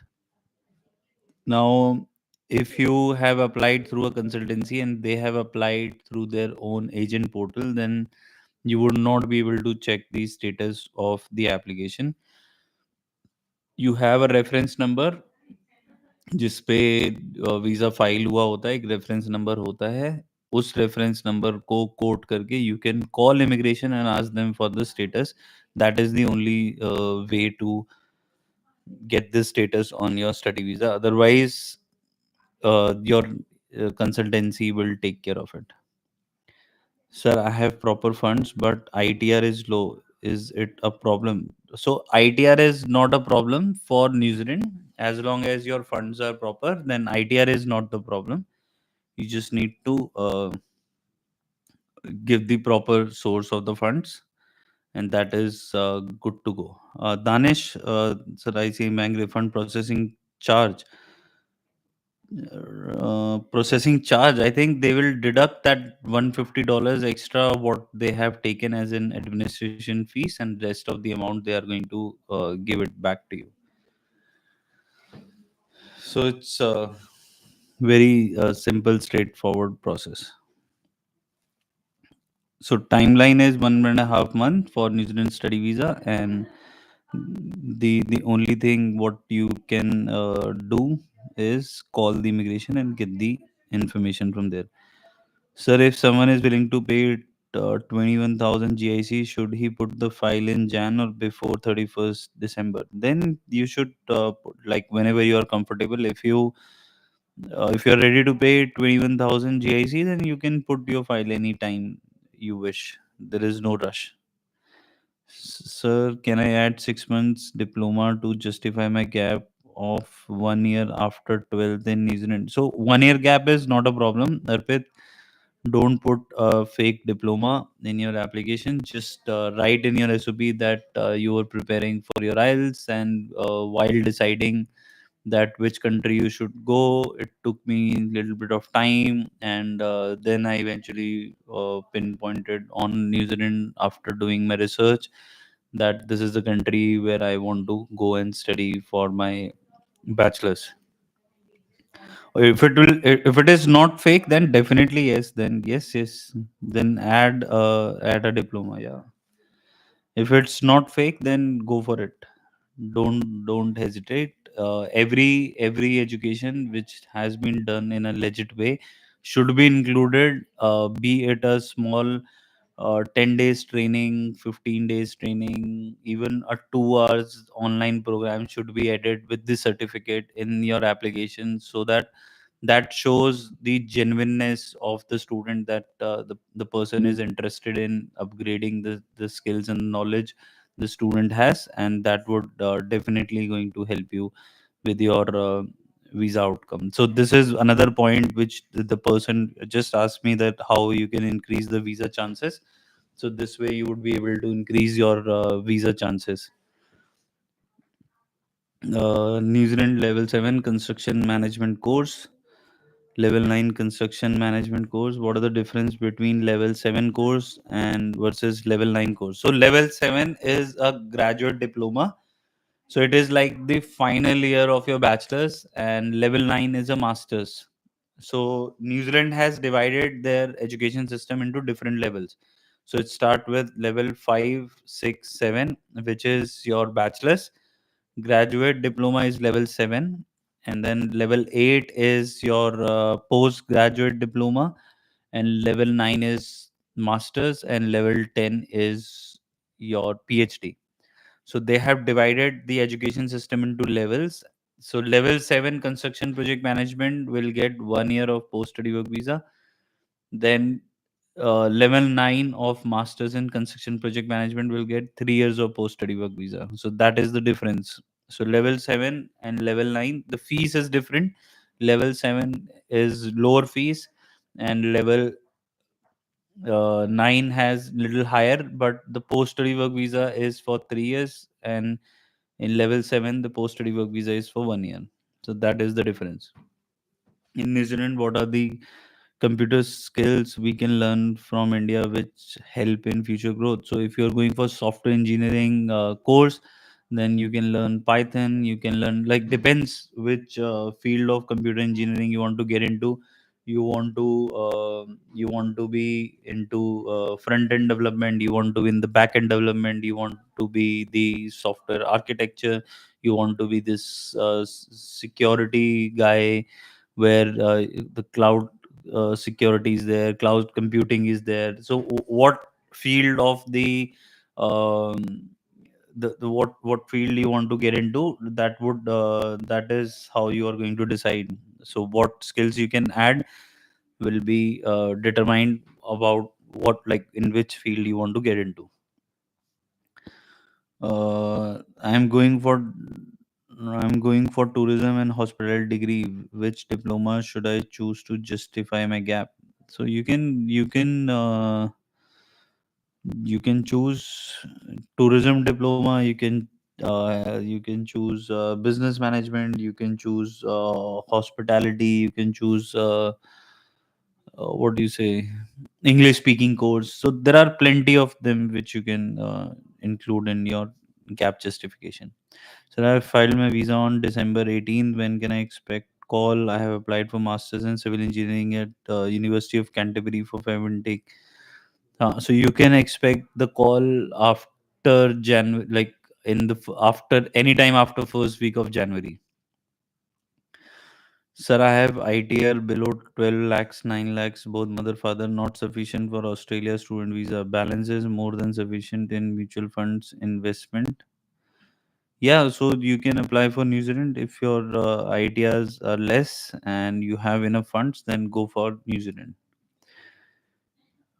Now, if you have applied through a consultancy and they have applied through their own agent portal, then you would not be able to check the status of the application. You have a reference number जिस पे visa file हुआ होता है, एक reference number होता है. उस reference number को कोट करके you can call immigration and ask them for the status. That is the only way to get this status on your study visa. Otherwise, your consultancy will take care of it. Sir, I have proper funds, but ITR is low. Is it a problem? So ITR is not a problem for New Zealand. As long as your funds are proper, then ITR is not the problem. You just need to give the proper source of the funds, and that is good to go. Danish, sir, I see bank refund processing charge. Processing charge, I think they will deduct that $150 extra what they have taken as an administration fees, and rest of the amount they are going to give it back to you. So it's a very simple, straightforward process. So timeline is 1.5 month for New Zealand study visa, and the only thing what you can do is call the immigration and get the information from there. Sir, if someone is willing to pay 21,000 GIC, should he put the file in Jan or before 31st December? Then you should like whenever you are comfortable. If you are ready to pay 21,000 GIC, then you can put your file anytime you wish. There is no rush. Sir, can I add 6 months diploma to justify my gap of 1 year after 12th in New Zealand? So 1 year gap is not a problem, Arpit. Don't put a fake diploma in your application. Just write in your SOP that you were preparing for your IELTS, and while deciding that which country you should go, it took me a little bit of time, and then I eventually pinpointed on New Zealand after doing my research that this is the country where I want to go and study for my bachelor's. If it is not fake, then definitely yes. Then yes. Then add a diploma. Yeah. If it's not fake, then go for it. Don't hesitate. Every education which has been done in a legit way should be included. Be it a small 10 days training, 15 days training, even a 2 hours online program should be added with the certificate in your application, so that that shows the genuineness of the student, that the person is interested in upgrading the skills and knowledge the student has, and that would definitely going to help you with your visa outcome. So this is another point which the person just asked me, that how you can increase the visa chances. So this way you would be able to increase your visa chances. New Zealand level 7 construction management course, level 9 construction management course. What are the difference between level 7 course and versus level 9 course? So level 7 is a graduate diploma. So it is like the final year of your bachelor's, and level 9 is a master's. So New Zealand has divided their education system into different levels. So it start with level 5, 6, 7, which is your bachelor's. Graduate diploma is level 7, and then level 8 is your postgraduate diploma, and level 9 is masters, and level 10 is your PhD. So they have divided the education system into levels. So level 7 construction project management will get 1 year of post study work visa. Then level 9 of masters in construction project management will get 3 years of post study work visa. So that is the difference. So level 7 and level 9, the fees is different. Level 7 is lower fees, and level 9 has little higher, but the post study work visa is for 3 years, and in level 7 the post study work visa is for 1 year. So that is the difference. In New Zealand, what are the computer skills we can learn from India which help in future growth? So if you're going for software engineering course, then you can learn Python. You can learn, like, depends which field of computer engineering you want to get into. You want to be into front end development. You want to be in the back end development. You want to be the software architecture. You want to be this security guy, where the cloud security is there, cloud computing is there. So what field of um, the what field you want to get into, that is how you are going to decide. So what skills you can add will be determined about what, like, in which field you want to get into. I'm going for tourism and hospitality degree. Which diploma should I choose to justify my gap? So you can choose tourism diploma. You can choose business management. You can choose hospitality. You can choose what do you say, English speaking course. So there are plenty of them which you can include in your gap justification. So I filed my visa on December 18th. When can I expect call? I have applied for masters in civil engineering at University of Canterbury for 5 intake. So you can expect the call after January, like after any time after first week of January. Sir, I have ITR below 12 lakhs, 9 lakhs, both mother, father, not sufficient for Australia student visa. Balance is more than sufficient in mutual funds investment. Yeah, so you can apply for New Zealand if your ITRs are less and you have enough funds, then go for New Zealand.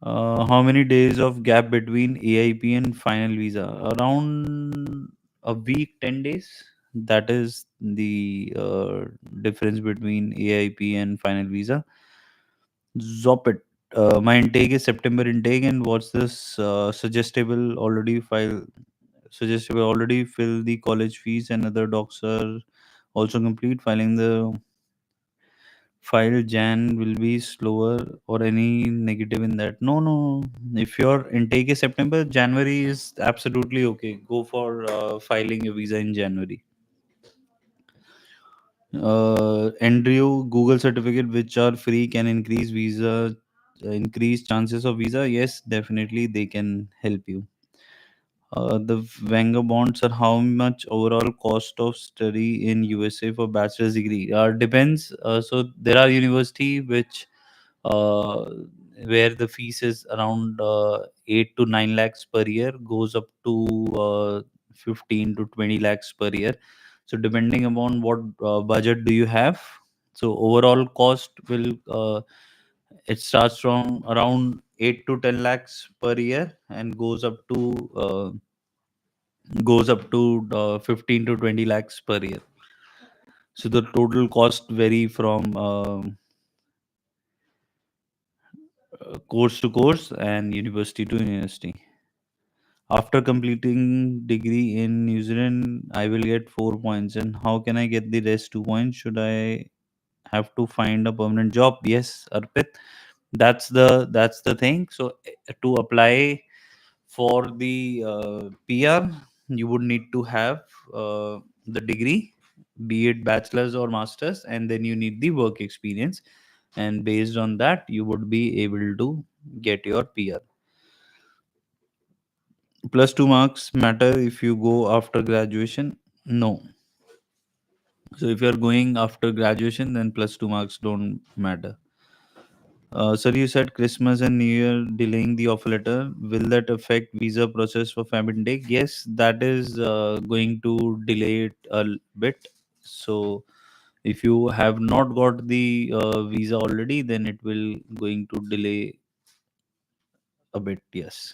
How many days of gap between AIP and final visa? Around a week, 10 days. That is the difference between AIP and final visa. Zopit. My intake is September intake, and what's this suggestible already file? Suggestible already fill the college fees, and other docs are also complete. Filing the file Jan will be slower, or any negative in that? No, no. If your intake is September, January is absolutely okay. Go for filing your visa in January. Andrew, Google certificate which are free can increase chances of visa. Yes, definitely they can help you. The Wenger bonds are how much overall cost of study in USA for bachelor's degree? Depends. So there are university which uh, where the fees is around 8 to 9 lakhs per year, goes up to 15 to 20 lakhs per year. So depending upon what budget do you have, so overall cost will it starts from around 8 to 10 lakhs per year and goes up to 15 to 20 lakhs per year. So the total cost vary from course to course and university to university. After completing degree in New Zealand, I will get 4 points. And how can I get the rest 2 points? Should I have to find a permanent job? Yes, Arpit. That's the thing. So to apply for the PR, you would need to have the degree, be it bachelor's or master's, and then you need the work experience. And based on that, you would be able to get your PR. Plus two marks matter if you go after graduation? No. So if you're going after graduation, then plus two marks don't matter. Sir, you said Christmas and New Year delaying the offer letter. Will that affect visa process for family intake? Yes, that is going to delay it bit. So, if you have not got the visa already, then it will going to delay a bit. Yes.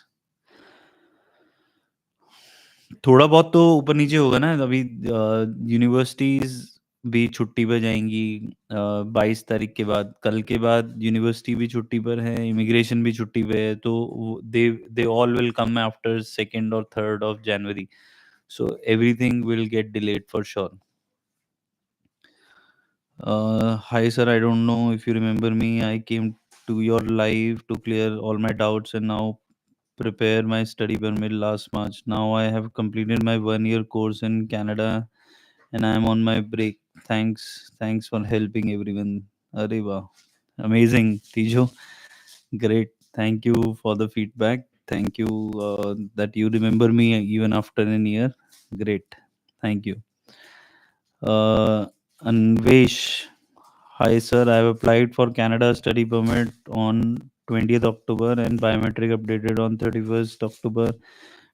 थोड़ा बहुत तो ऊपर नीचे होगा ना अभी। Universities भी छुट्टी पे जाएंगी 22 तारीख के बाद। कल के बाद यूनिवर्सिटी भी छुट्टी पर है, इमिग्रेशन भी छुट्टी पे है, तो they they all will come after 2nd or 3rd of January, so everything will get delayed for sure. Hi sir, I don't know if you remember me. I came to your live to clear all my doubts and now prepare my study permit last March. Now I have completed my 1 year course in Canada and I am on my break. Thanks for helping everyone. Arey wow. Amazing, Tijo. Great. Thank you for the feedback. Thank you that you remember me even after a year. Great. Thank you. Uh, Anvesh. Hi, sir. I have applied for Canada study permit on 20th October and biometric updated on 31st October.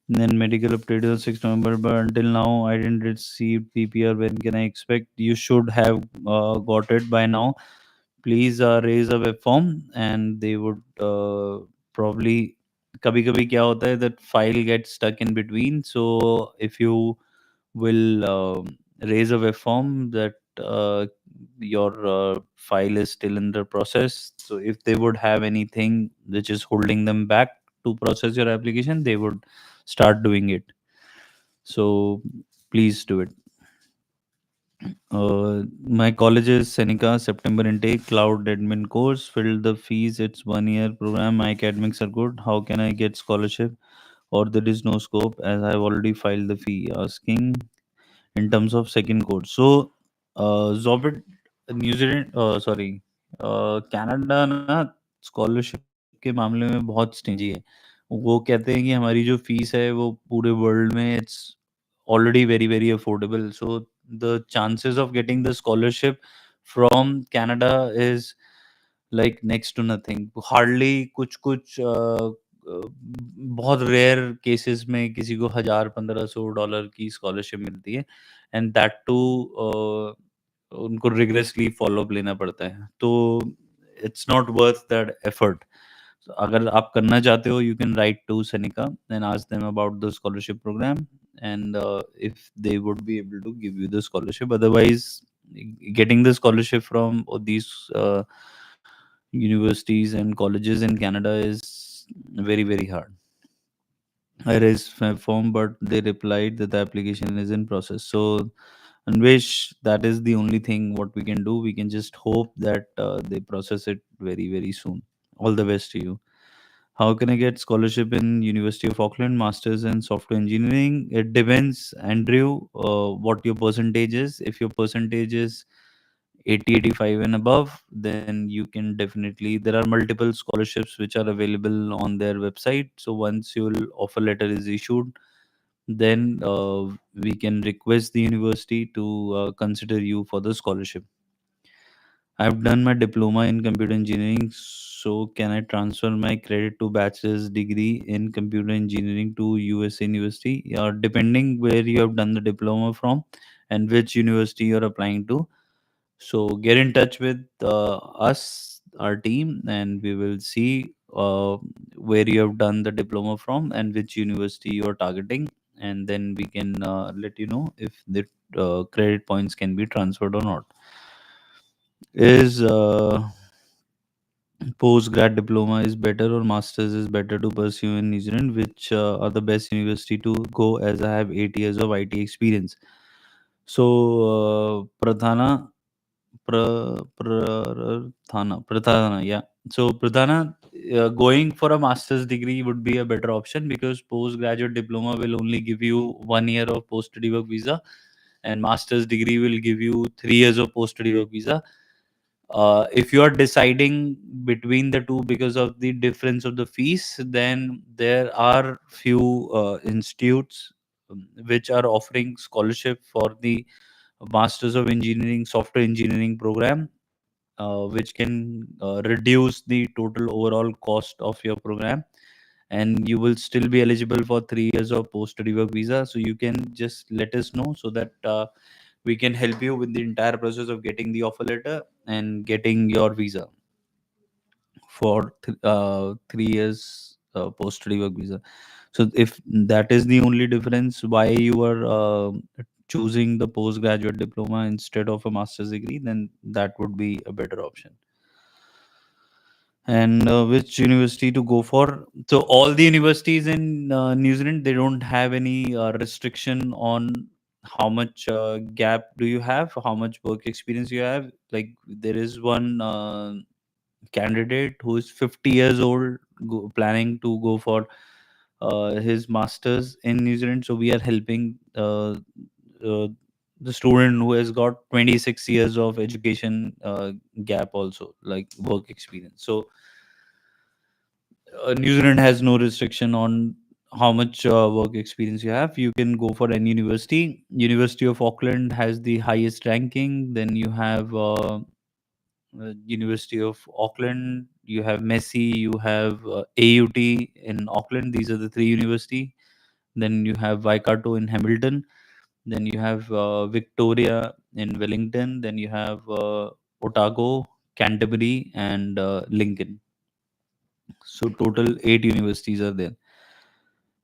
Then medical updated on 6th November. But until now, I didn't receive PPR. When can I expect? You should have got it by now. Please raise a web form and they would probably. कभी कभी क्या होता है that file gets stuck in between. So if you will raise a web form that your file is still in the process. So if they would have anything which is holding them back to process your application, they would start doing it. So please do it. My college is Seneca, September intake, cloud admin course, filled the fees. It's 1 year program. My academics are good. How can I get scholarship? Or there is no scope as I've already filed the fee. Asking in terms of second code. So, Zobit, New Zealand, sorry, Canada ना scholarship के मामले में बहुत stingy है। वो कहते हैं कि हमारी जो फीस है वो पूरे वर्ल्ड में it's already very affordable. So the chances of getting the scholarship from Canada is like next to nothing. Hardly कुछ कुछ बहुत रेयर केसेस में किसी को 1000-1500 डॉलर की स्कॉलरशिप मिलती है एंड दैट टू उनको रिग्रेसली फॉलो अप लेना पड़ता है, तो it's not worth that effort. अगर आप करना चाहते हो, you can write to Sanika and ask them about the scholarship program and if they would be able to give you the scholarship. Otherwise, getting the scholarship from these universities and colleges in Canada is very hard. I raised my form, but they replied that the application is in process. So, Anvesh, that is the only thing what we can do. We can just hope that they process it very soon. All the best to you. How can I get scholarship in University of Auckland, Masters in Software Engineering? It depends, Andrew, what your percentage is. If your percentage is 80, 85 and above, then you can definitely, there are multiple scholarships which are available on their website. So once your offer letter is issued, then we can request the university to consider you for the scholarship. I've done my diploma in computer engineering, so can I transfer my credit to bachelor's degree in computer engineering to US University? Depending where you have done the diploma from and which university you're applying to. So get in touch with us, our team, and we will see where you have done the diploma from and which university you are targeting, and then we can let you know if the credit points can be transferred or not. Is post grad diploma is better or masters is better to pursue in New Zealand? Which are the best university to go? As I have 8 years of IT experience. So Prathana, yeah. So Prathana, going for a master's degree would be a better option because postgraduate diploma will only give you 1 year of post-study work visa, and master's degree will give you 3 years of post-study work visa. If you are deciding between the two because of the difference of the fees, then there are few institutes which are offering scholarship for the Masters of Engineering, Software Engineering program. which can reduce the total overall cost of your program, and you will still be eligible for 3 years of post study work visa. So you can just let us know so that we can help you with the entire process of getting the offer letter and getting your visa for 3 years post study work visa. So if that is the only difference why you are choosing the postgraduate diploma instead of a master's degree, then that would be a better option. And which university to go for? So all the universities in New Zealand, they don't have any restriction on how much gap do you have, how much work experience you have. Like there is one candidate who is 50 years old, planning to go for his masters in New Zealand. So we are helping uh, the student who has got 26 years of education gap also, like work experience. So New Zealand has no restriction on how much work experience you have. You can go for any university. University of Auckland has the highest ranking. Then you have University of Auckland. You have Messi. You have AUT in Auckland. These are the three university. Then you have Waikato in Hamilton. Then you have Victoria in Wellington. Then you have Otago, Canterbury, and Lincoln. So total 8 universities are there.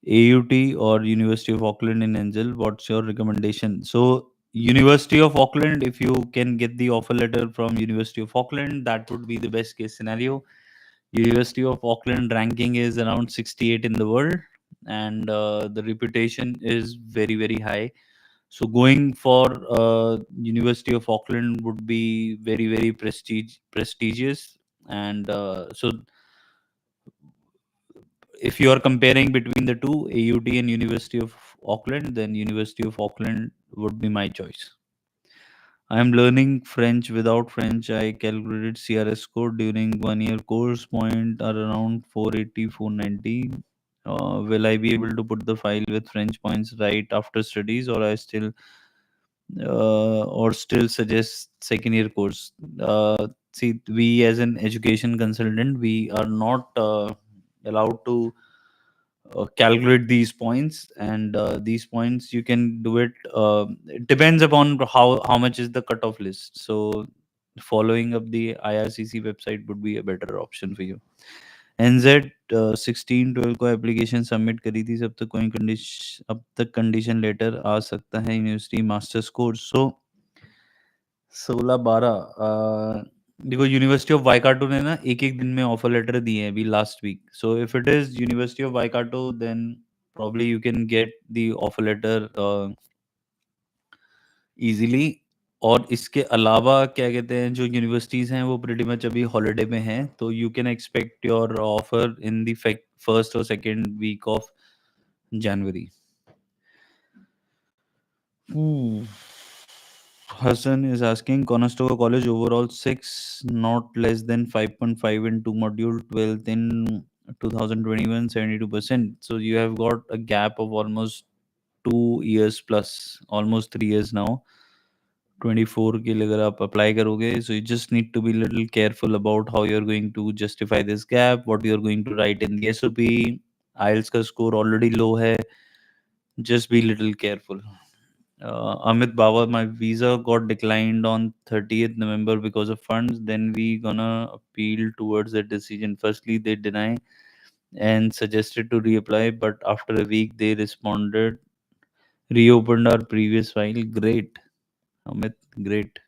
AUT or University of Auckland in Angel, what's your recommendation? So University of Auckland, if you can get the offer letter from University of Auckland, that would be the best case scenario. University of Auckland ranking is around 68 in the world, and the reputation is very very high. So going for University of Auckland would be very very prestigious, and so if you are comparing between the two, AUT and University of Auckland, then University of Auckland would be my choice. I am learning French without French. I calculated CRS score during 1 year course point are around 480, 490. Will I be able to put the file with French points right after studies, or still suggest second year course? See, we as an education consultant, we are not allowed to calculate these points, and these points you can do it. It depends upon how much is the cutoff list. So following up the IRCC website would be a better option for you. NZ 16-12 को application submit करी थी, अब तक कोई condition, अब तक condition letter आ सकता है यूनिवर्सिटी मास्टर्स कोर्स? सो 16-12 देखो, यूनिवर्सिटी ऑफ वाइकाटो ने ना एक एक दिन में ऑफर लेटर दिए हैं अभी last week. So if it is University of Waikato, then probably you can get the offer letter easily. और इसके अलावा क्या कहते हैं, जो यूनिवर्सिटीज हैं वो प्रीटी मच अभी हॉलीडे में हैं, तो you can expect your offer in the first और second week of January. Hassan is asking, Conestoga College overall 6, not less than 5.5 in two module, 12th in 2021, 72%. So you have got a gap of almost 2 years plus, almost 3 years now. 24 के लिए अगर आप apply करोगे, so you just need to be little careful about how you're going to justify this gap, what you're going to write in the SOP. IELTS का score already low है, just be little careful. Amit Bawa, my visa got declined on 30th November because of funds. Then we gonna appeal towards the decision. Firstly, they deny and suggested to reapply, but after a week they responded, reopened our previous file. Great, Amit, great.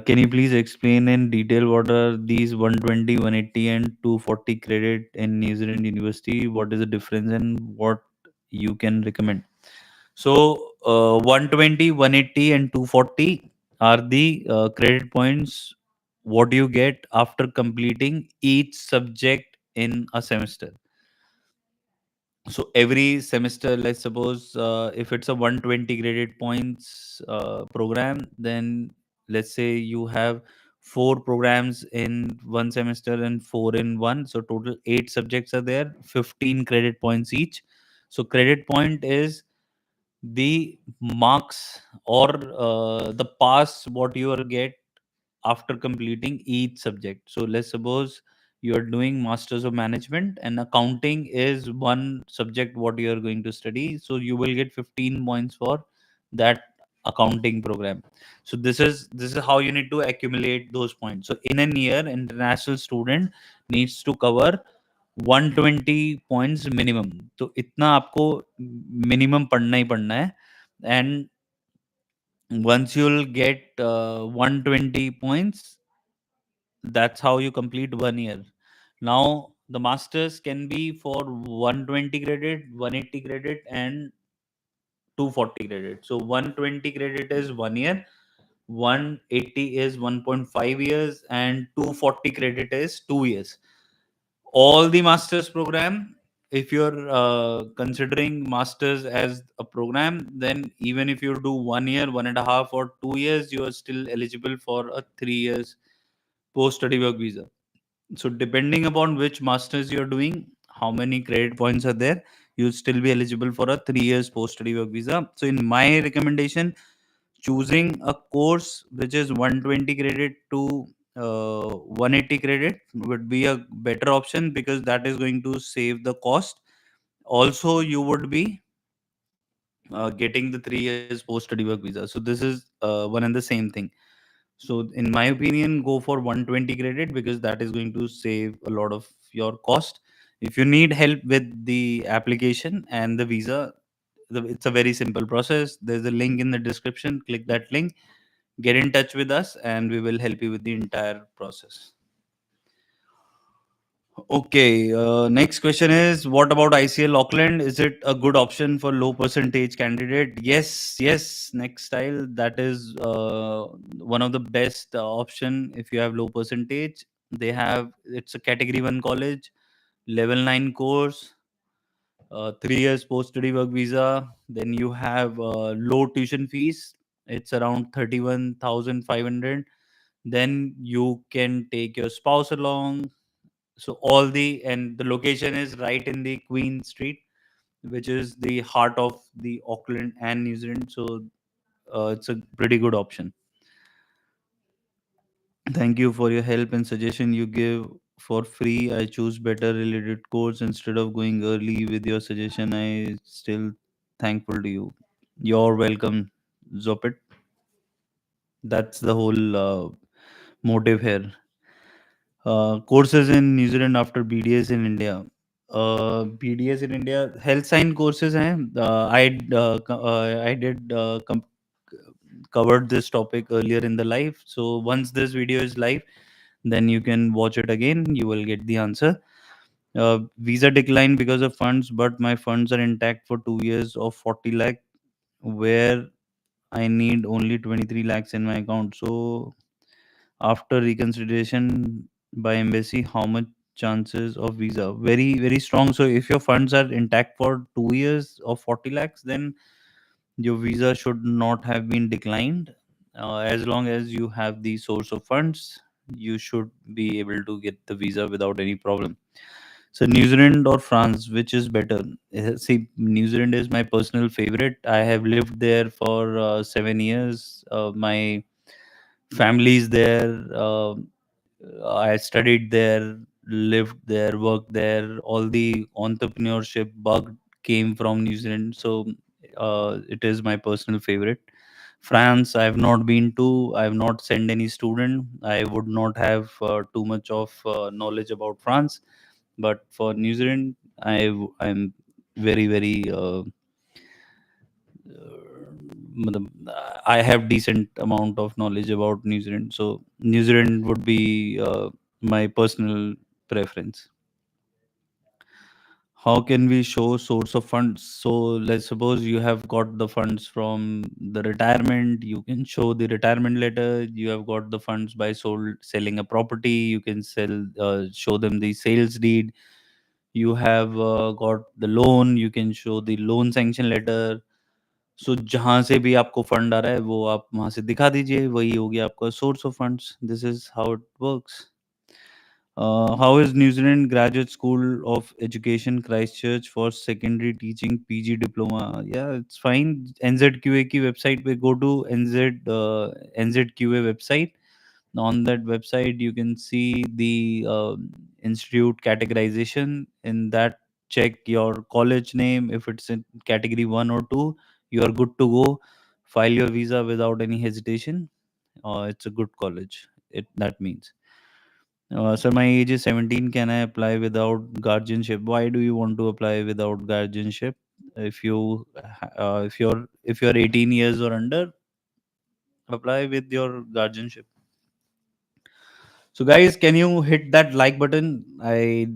Can you please explain in detail what are these 120, 180, and 240 credit in New Zealand University? What is the difference and what you can recommend? So 120, 180, and 240 are the credit points what you get after completing each subject in a semester. So every semester, let's suppose if it's a 120 graded points program, then let's say you have four programs in one semester and four in one. So total eight subjects are there, 15 credit points each. So credit point is the marks or the pass what you are get after completing each subject. So let's suppose you are doing masters of management and accounting is one subject what you are going to study, so you will get 15 points for that accounting program. So this is how you need to accumulate those points. So in a year, international student needs to cover 120 points minimum. तो इतना आपको minimum पढ़ना ही पढ़ना है. And once you'll get 120 points, that's how you complete 1 year. Now the masters can be for 120 credit, 180 credit, and 240 credit. So 120 credit is 1 year, 180 is 1.5 years, and 240 credit is 2 years. All the masters program, if you're considering masters as a program, then even if you do 1 year, 1.5 or 2 years, you are still eligible for a 3 years post study work visa. So depending upon which masters you're doing, how many credit points are there, you'll still be eligible for a 3 years post study work visa. So in my recommendation, choosing a course which is 120 credit to 180 credit would be a better option, because that is going to save the cost. Also you would be getting the 3 years post study work visa. So this is one and the same thing. So in my opinion, go for 120 credit, because that is going to save a lot of your cost. If you need help with the application and the visa, it's a very simple process. There's a link in the description. Click that link, get in touch with us, and we will help you with the entire process. Okay, next question is, what about ICL Auckland? Is it a good option for low percentage candidate? Yes, yes, next style. That is one of the best option if you have low percentage. They have, it's a category 1 college, level 9 course, 3 years post study work visa. Then you have low tuition fees. It's around 31,500. Then you can take your spouse along. So all the, and the location is right in the Queen Street, which is the heart of the Auckland and New Zealand. So it's a pretty good option. Thank you for your help and suggestion you give for free. I choose better related course instead of going early with your suggestion. I still thankful to you. You're welcome, Zopit. That's the whole motive here. Courses in New Zealand after BDS in India. BDS in India, health science courses hain. I did covered this topic earlier in the live. So once this video is live, then you can watch it again. You will get the answer. Visa decline because of funds, but my funds are intact for 2 years of 40 lakh, where I need only 23 lakhs in my account. So after reconsideration by embassy, how much chances of visa? Very, very strong. So if your funds are intact for 2 years of 40 lakhs, then your visa should not have been declined. As long as you have the source of funds, you should be able to get the visa without any problem. So New Zealand or France, which is better? See, New Zealand is my personal favorite. I have lived there for 7 years. My family is there. I studied there, lived there, worked there. All the entrepreneurship bug came from New Zealand. So it is my personal favorite. France, I have not been to. I have not sent any student. I would not have too much of knowledge about France. But for New Zealand, I'm very, very matlab, I have decent amount of knowledge about New Zealand. So New Zealand would be my personal preference. How can we show source of funds? So let's suppose you have got the funds from the retirement. You can show the retirement letter. You have got the funds by selling a property. You can show them the sales deed. You have got the loan. You can show the loan sanction letter. सो जहाँ से भी आपको fund आ रहा है वो आप वहाँ से दिखा दीजिए, वही हो गया आपका source of funds. This is how it works. How is New Zealand Graduate School of Education Christchurch for secondary teaching PG diploma? Yeah, it's fine. NZQA की website पे go to NZQA website. On that website, you can see the institute categorization. In that, check your college name. If it's in category 1 or 2, you are good to go. File your visa without any hesitation. It's a good college. That means. So my age is 17. Can I apply without guardianship? Why do you want to apply without guardianship? If you're 18 years or under, apply with your guardianship. So guys, can you hit that like button? I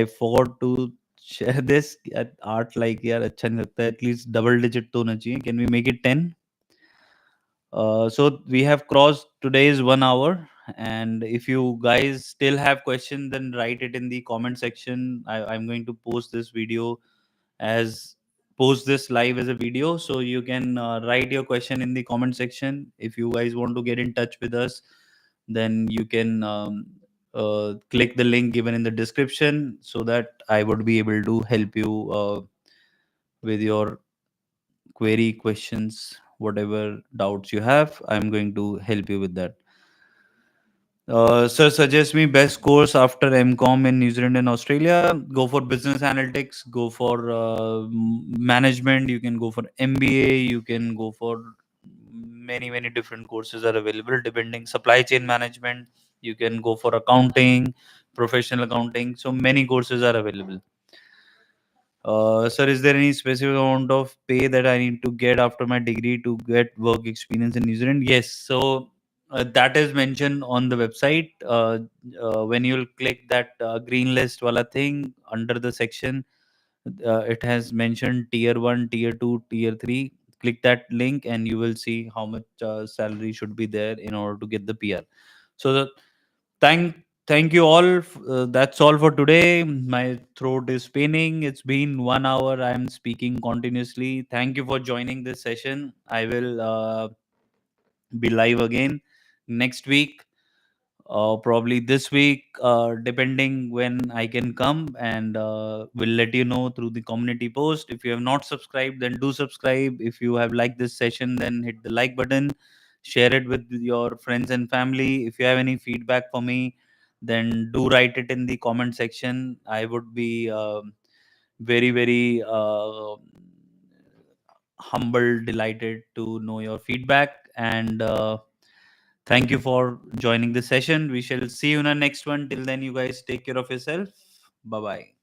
forgot to share this. Art like यार अच्छा नहीं लगता. At least double digit तो होना चाहिए. Can we make it 10? So we have crossed today's 1 hour, and if you guys still have questions, then write it in the comment section. I'm going to as post this live as a video, so you can write your question in the comment section. If you guys want to get in touch with us, then you can click the link given in the description, so that I would be able to help you with your query, questions, whatever doubts you have. I'm going to help you with that. Sir, suggest me best course after MCOM in New Zealand and Australia. Go for business analytics. Go for management. You can go for MBA. You can go for many different courses are available. Depending supply chain management. You can go for accounting, professional accounting. So many courses are available. Sir, is there any specific amount of pay that I need to get after my degree to get work experience in New Zealand? Yes. So that is mentioned on the website. When you'll click that green list wala thing under the section, it has mentioned tier 1, tier 2, tier 3. Click that link and you will see how much salary should be there in order to get the PR. So thank thank you all. That's all for today. My throat is paining. It's been 1 hour. I'm speaking continuously. Thank you for joining this session. I will be live again next week, probably this week, depending when I can come, and we'll let you know through the community post. If you have not subscribed, then do subscribe. If you have liked this session, then hit the like button, share it with your friends and family. If you have any feedback for me, then do write it in the comment section. I would be very humble, delighted to know your feedback, and thank you for joining the session. We shall see you in our next one. Till then, you guys take care of yourself. Bye bye.